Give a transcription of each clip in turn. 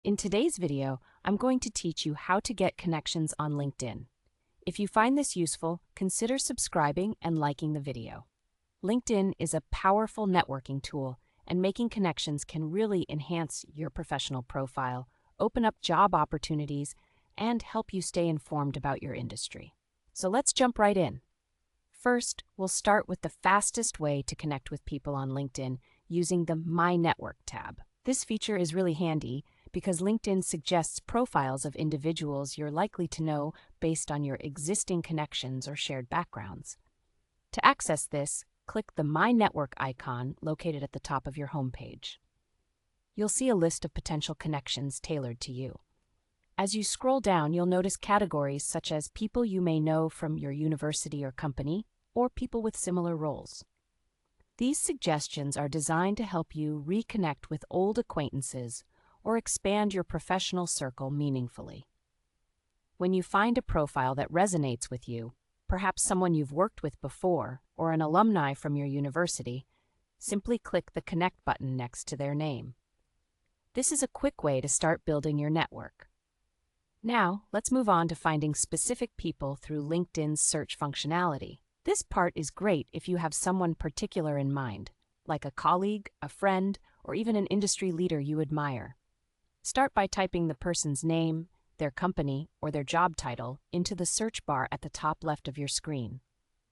In today's video, I'm going to teach you how to get connections on LinkedIn. If you find this useful, consider subscribing and liking the video. LinkedIn is a powerful networking tool, and making connections can really enhance your professional profile, open up job opportunities, and help you stay informed about your industry. So let's jump right in. First, we'll start with the fastest way to connect with people on LinkedIn using the My Network tab. This feature is really handy because LinkedIn suggests profiles of individuals you're likely to know based on your existing connections or shared backgrounds. To access this, click the My Network icon located at the top of your homepage. You'll see a list of potential connections tailored to you. As you scroll down, you'll notice categories such as people you may know from your university or company, or people with similar roles. These suggestions are designed to help you reconnect with old acquaintances or expand your professional circle meaningfully. When you find a profile that resonates with you, perhaps someone you've worked with before or an alumni from your university, simply click the Connect button next to their name. This is a quick way to start building your network. Now, let's move on to finding specific people through LinkedIn's search functionality. This part is great if you have someone particular in mind, like a colleague, a friend, or even an industry leader you admire. Start by typing the person's name, their company, or their job title into the search bar at the top left of your screen.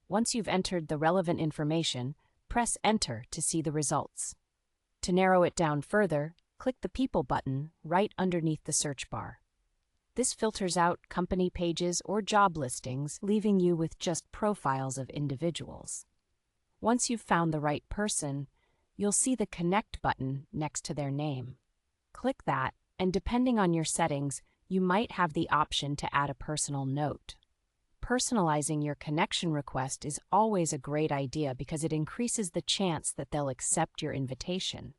Once you've entered the relevant information, press Enter to see the results. To narrow it down further, click the People button right underneath the search bar. This filters out company pages or job listings, leaving you with just profiles of individuals. Once you've found the right person, you'll see the Connect button next to their name. Click that, and depending on your settings, you might have the option to add a personal note. Personalizing your connection request is always a great idea because it increases the chance that they'll accept your invitation.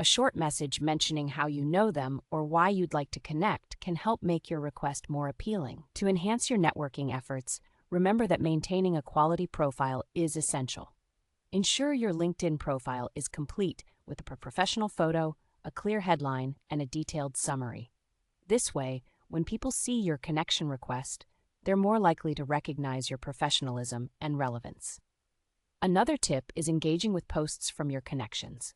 A short message mentioning how you know them or why you'd like to connect can help make your request more appealing. To enhance your networking efforts, remember that maintaining a quality profile is essential. Ensure your LinkedIn profile is complete with a professional photo, a clear headline, and a detailed summary. This way, when people see your connection request, they're more likely to recognize your professionalism and relevance. Another tip is engaging with posts from your connections.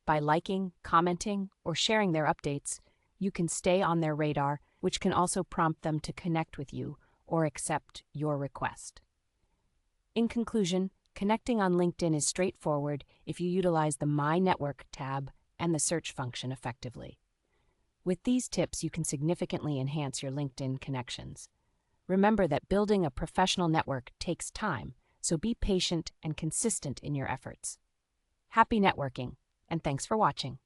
By liking, commenting, or sharing their updates, you can stay on their radar, which can also prompt them to connect with you or accept your request. In conclusion, connecting on LinkedIn is straightforward if you utilize the My Network tab and the search function effectively. With these tips, you can significantly enhance your LinkedIn connections. Remember that building a professional network takes time, so be patient and consistent in your efforts. Happy networking! And thanks for watching.